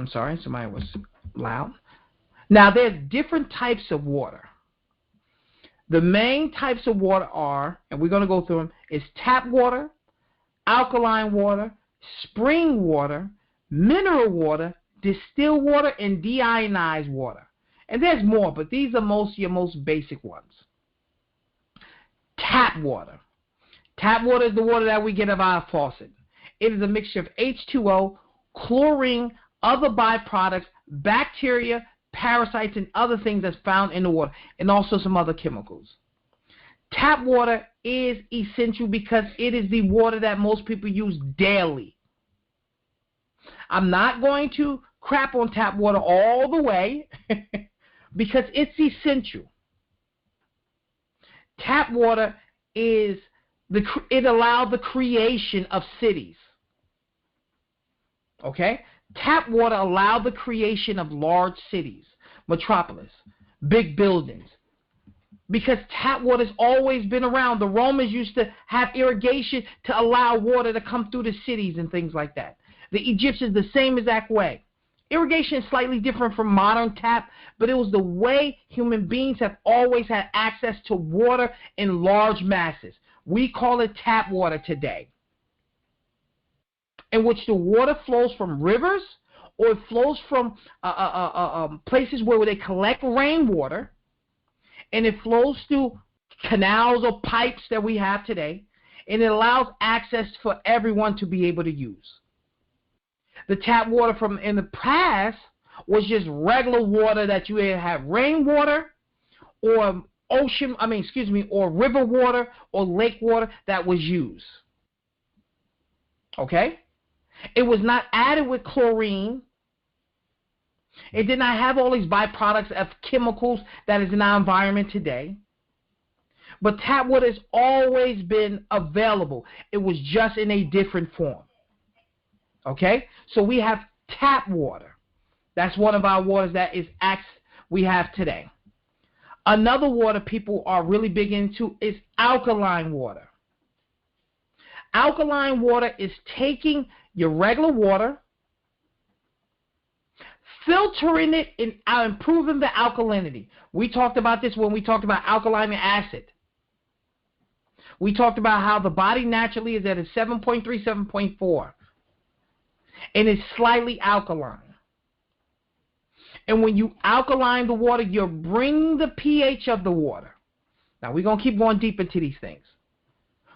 I'm sorry, somebody was loud. Now, there's different types of water. The main types of water are, and we're going to go through them, is tap water, alkaline water, spring water, mineral water, distilled water, and deionized water. And there's more, but these are your most basic ones. Tap water. Tap water is the water that we get out of our faucet. It is a mixture of H2O, chlorine, other byproducts, bacteria, parasites, and other things that's found in the water, and also some other chemicals. Tap water is essential because it is the water that most people use daily. I'm not going to crap on tap water all the way because it's essential. Tap water it allowed the creation of cities. Okay? Tap water allowed the creation of large cities, metropolis, big buildings. Because tap water has always been around. The Romans used to have irrigation to allow water to come through the cities and things like that. The Egyptians, the same exact way. Irrigation is slightly different from modern tap, but it was the way human beings have always had access to water in large masses. We call it tap water today, in which the water flows from rivers or it flows from places where they collect rainwater, and it flows through canals or pipes that we have today, and it allows access for everyone to be able to use. The tap water from in the past was just regular water that you either have rainwater or or river water or lake water that was used. Okay? It was not added with chlorine. It did not have all these byproducts of chemicals that is in our environment today. But tap water has always been available. It was just in a different form. Okay? So we have tap water. That's one of our waters that we have today. Another water people are really big into is alkaline water. Alkaline water is taking your regular water, filtering it, and improving the alkalinity. We talked about this when we talked about alkaline and acid. We talked about how the body naturally is at a 7.3, 7.4. And it's slightly alkaline. And when you alkaline the water, you're bringing the pH of the water. Now, we're going to keep going deep into these things.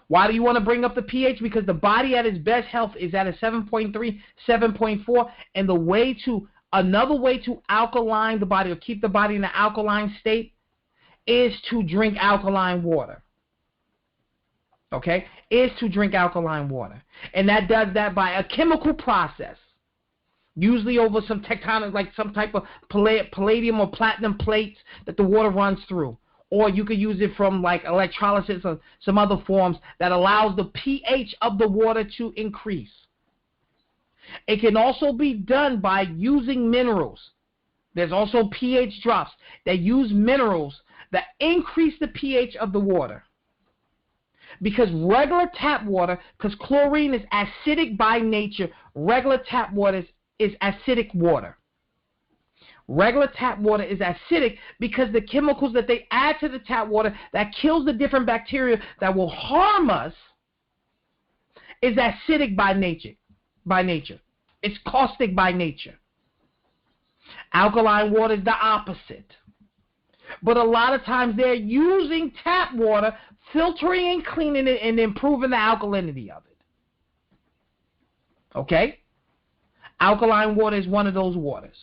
Why do you want to bring up the pH? Because the body at its best health is at a 7.3, 7.4. And another way to alkaline the body or keep the body in an alkaline state is to drink alkaline water. Okay? Is to drink alkaline water. And that does that by a chemical process. Usually over some tectonic, like some type of palladium or platinum plates that the water runs through. Or you could use it from like electrolysis or some other forms that allows the pH of the water to increase. It can also be done by using minerals. There's also pH drops that use minerals that increase the pH of the water. Because regular tap water, because chlorine is acidic by nature, regular tap water is acidic water. Regular tap water is acidic because the chemicals that they add to the tap water that kills the different bacteria that will harm us is acidic by nature. It's caustic by nature. Alkaline water is the opposite. But a lot of times they're using tap water, filtering and cleaning it and improving the alkalinity of it. Okay? Alkaline water is one of those waters.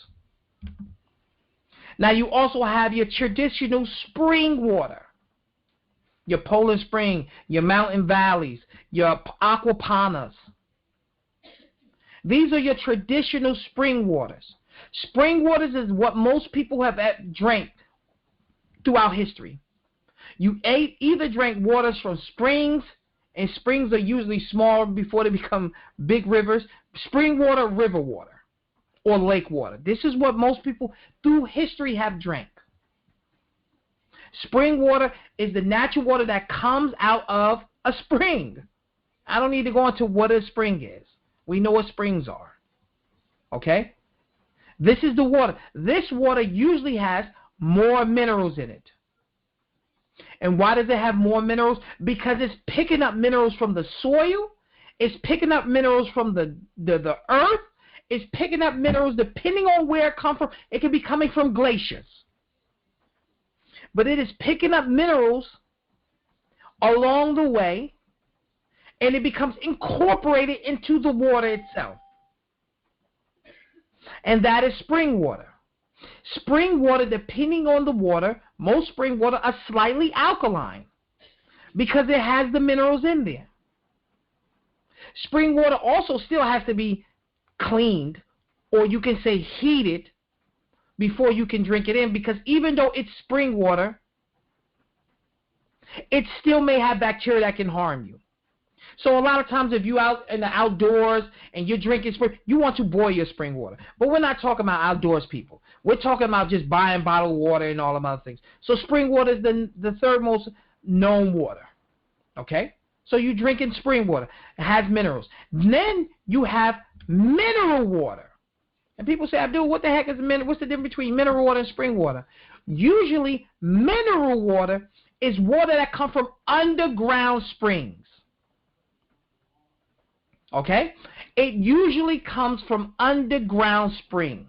Now you also have your traditional spring water. Your Poland Spring, your Mountain Valleys, your Aquapanas. These are your traditional spring waters. Spring waters is what most people have drank throughout history. You either drank waters from springs, and springs are usually small before they become big rivers. Spring water, river water, or lake water. This is what most people through history have drank. Spring water is the natural water that comes out of a spring. I don't need to go into what a spring is. We know what springs are. Okay? This is the water. This water usually has more minerals in it. And why does it have more minerals? Because it's picking up minerals from the soil. It's picking up minerals from the earth. It's picking up minerals depending on where it comes from. It can be coming from glaciers. But it is picking up minerals along the way, and it becomes incorporated into the water itself. And that is spring water. Spring water, depending on the water, most spring water are slightly alkaline because it has the minerals in there. Spring water also still has to be cleaned, or you can say heated, before you can drink it in, because even though it's spring water, it still may have bacteria that can harm you. So a lot of times if you're out in the outdoors and you're drinking spring, you want to boil your spring water. But we're not talking about outdoors people. We're talking about just buying bottled water and all of other things. So spring water is the third most known water. Okay? So you're drinking spring water. It has minerals. Then you have mineral water. And people say, Abdul, what the heck is mineral? What's the difference between mineral water and spring water? Usually mineral water is water that comes from underground springs. Okay? It usually comes from underground springs.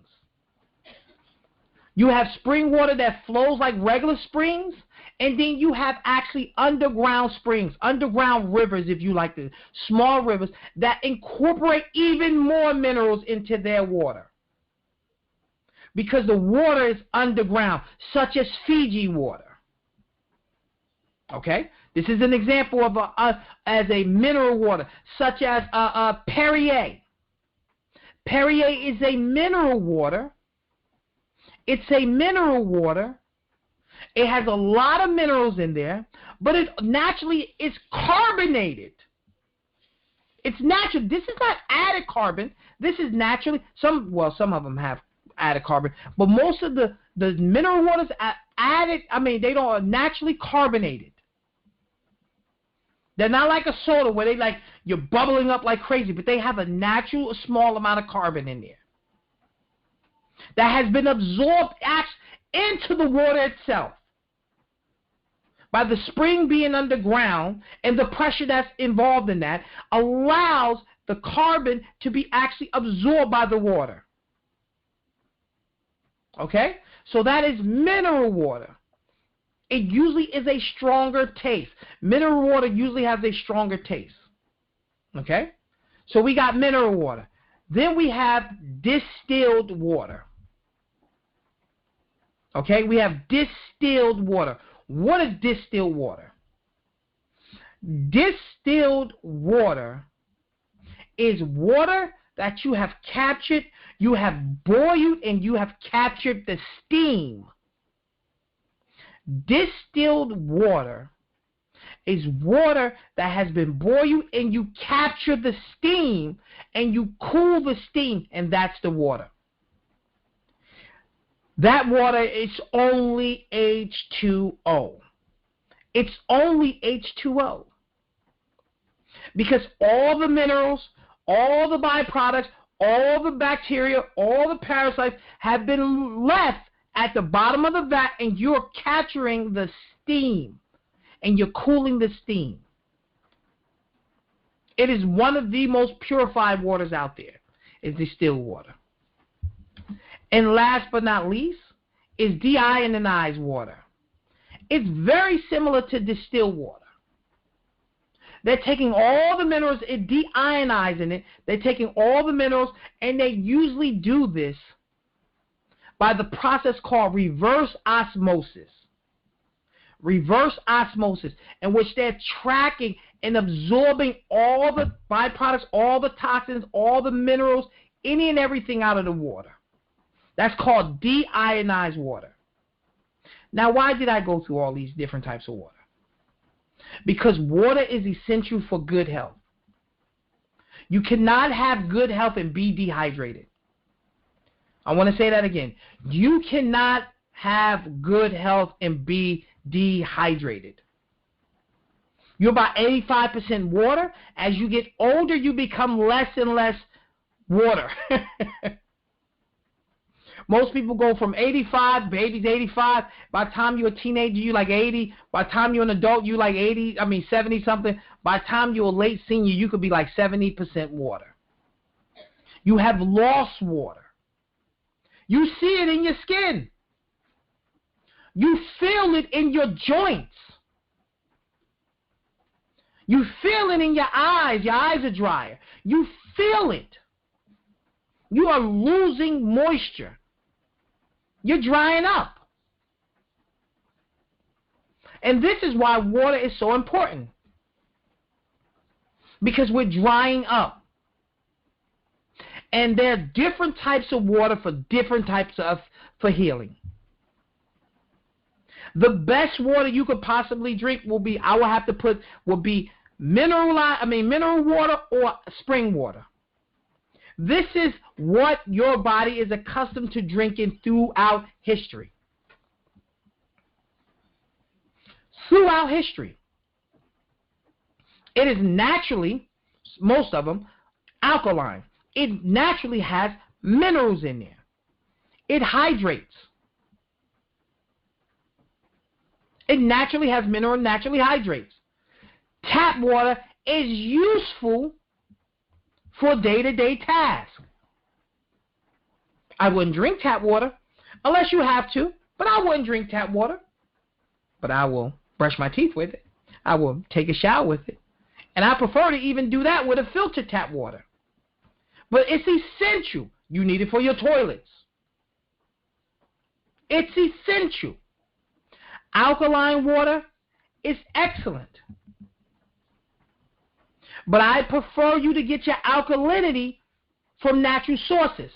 You have spring water that flows like regular springs, and then you have actually underground springs, underground rivers, if you like, the small rivers that incorporate even more minerals into their water. Because the water is underground, such as Fiji water. Okay? This is an example of as a mineral water, such as Perrier. Perrier is a mineral water. It's a mineral water. It has a lot of minerals in there, but it naturally is carbonated. It's natural. This is not added carbon. This is naturally, some of them have added carbon, but most of the mineral waters are added, they are naturally carbonated. They're not like a soda where you're bubbling up like crazy, but they have a natural small amount of carbon in there that has been absorbed into the water itself by the spring being underground, and the pressure that's involved in that allows the carbon to be actually absorbed by the water. Okay? So that is mineral water. It usually is a stronger taste. Mineral water usually has a stronger taste. Okay? So we got mineral water. Then we have distilled water. Okay? We have distilled water. What is distilled water? Distilled water is water that you have captured, you have boiled, and you have captured the steam. Distilled water is water that has been boiled and you capture the steam and you cool the steam, and that's the water. That water is only H2O. It's only H2O. Because all the minerals, all the byproducts, all the bacteria, all the parasites have been left at the bottom of the vat, and you're capturing the steam and you're cooling the steam. It is one of the most purified waters out there, is distilled water. And last but not least is deionized water. It's very similar to distilled water. They're taking all the minerals and deionizing it. They're taking all the minerals, and they usually do this by the process called reverse osmosis. Reverse osmosis, in which they're tracking and absorbing all the byproducts, all the toxins, all the minerals, any and everything out of the water. That's called deionized water. Now, why did I go through all these different types of water? Because water is essential for good health. You cannot have good health and be dehydrated. I want to say that again. You cannot have good health and be dehydrated. You're about 85% water. As you get older, you become less and less water. Most people go from 85, baby's 85. By the time you're a teenager, you like 80. By the time you're an adult, you like 70 something. By the time you're a late senior, you could be like 70% water. You have lost water. You see it in your skin. You feel it in your joints. You feel it in your eyes. Your eyes are drier. You feel it. You are losing moisture. You're drying up. And this is why water is so important. Because we're drying up. And there are different types of water for different types for healing. The best water you could possibly drink will be mineral water or spring water. This is what your body is accustomed to drinking throughout history. Throughout history. It is naturally, most of them, alkaline. It naturally has minerals in there. It hydrates. It naturally has mineral and naturally hydrates. Tap water is useful for day-to-day tasks. I wouldn't drink tap water unless you have to, but I wouldn't drink tap water. But I will brush my teeth with it. I will take a shower with it. And I prefer to even do that with a filtered tap water. But it's essential. You need it for your toilets. It's essential. Alkaline water is excellent. But I prefer you to get your alkalinity from natural sources.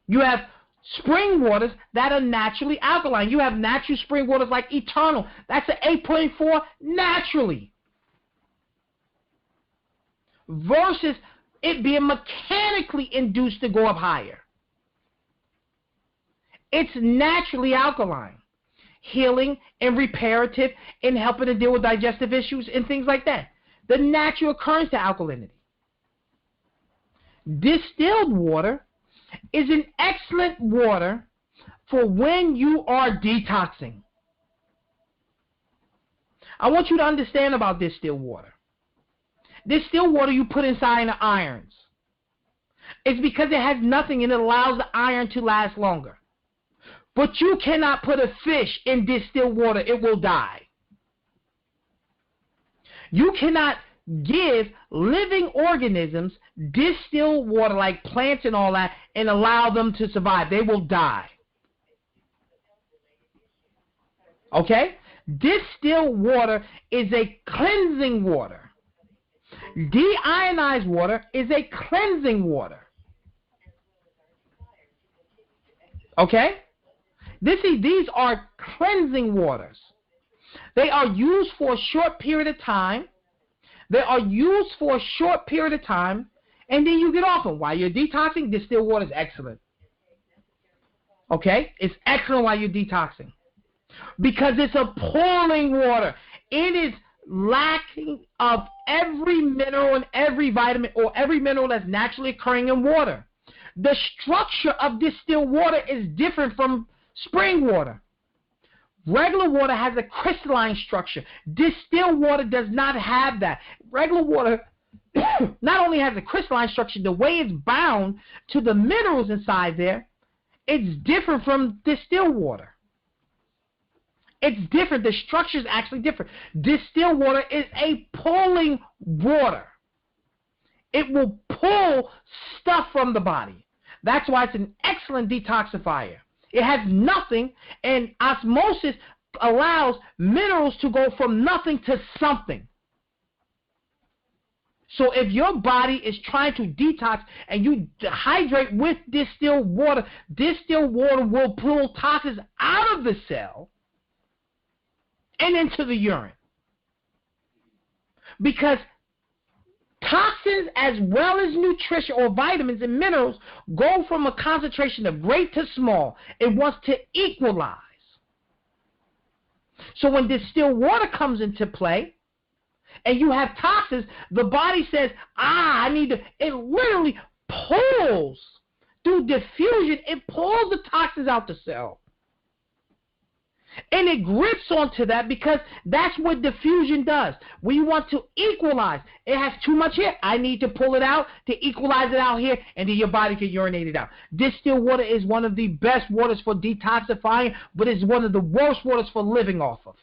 You have spring waters that are naturally alkaline. You have natural spring waters like Eternal. That's an 8.4 naturally. Versus it being mechanically induced to go up higher. It's naturally alkaline, healing and reparative and helping to deal with digestive issues and things like that. The natural occurrence to alkalinity. Distilled water is an excellent water for when you are detoxing. I want you to understand about distilled water. Distilled water you put inside the irons. It's because it has nothing and it allows the iron to last longer. But you cannot put a fish in distilled water. It will die. You cannot give living organisms distilled water like plants and all that and allow them to survive. They will die. Okay? Distilled water is a cleansing water. Deionized water is a cleansing water. Okay? These are cleansing waters. They are used for a short period of time. They are used for a short period of time, and then you get off them. While you're detoxing, distilled water is excellent. Okay? It's excellent while you're detoxing. Because it's a pooling water. It is lacking of every mineral and every vitamin or every mineral that's naturally occurring in water. The structure of distilled water is different from spring water. Regular water has a crystalline structure. Distilled water does not have that. Regular water not only has a crystalline structure, the way it's bound to the minerals inside there, it's different from distilled water. It's different. The structure is actually different. Distilled water is a pulling water. It will pull stuff from the body. That's why it's an excellent detoxifier. It has nothing, and osmosis allows minerals to go from nothing to something. So if your body is trying to detox and you hydrate with distilled water will pull toxins out of the cell and into the urine. Because toxins as well as nutrition or vitamins and minerals go from a concentration of great to small. It wants to equalize. So when distilled water comes into play and you have toxins, the body says, I need to, it literally pulls through diffusion, it pulls the toxins out the cell. And it grips onto that because that's what diffusion does. We want to equalize. It has too much here. I need to pull it out to equalize it out here, and then your body can urinate it out. Distilled water is one of the best waters for detoxifying, but it's one of the worst waters for living off of.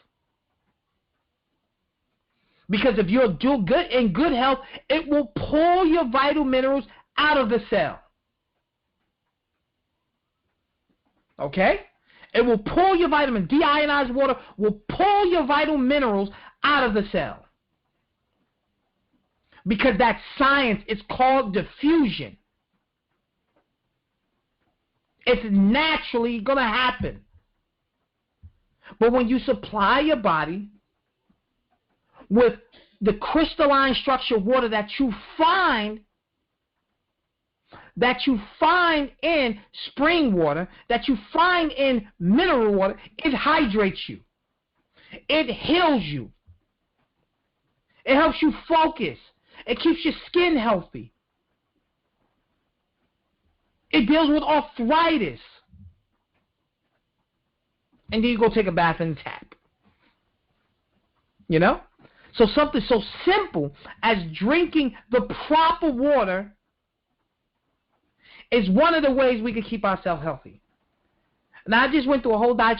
Because if you're in good health, it will pull your vital minerals out of the cell. Okay? It will pull your vitamins. Deionized water will pull your vital minerals out of the cell. Because that's science. It's called diffusion. It's naturally going to happen. But when you supply your body with the crystalline structure water that you find in spring water, that you find in mineral water, it hydrates you. It heals you. It helps you focus. It keeps your skin healthy. It deals with arthritis. And then you go take a bath in the tap. You know? So something so simple as drinking the proper water is one of the ways we can keep ourselves healthy. Now, I just went through a whole diet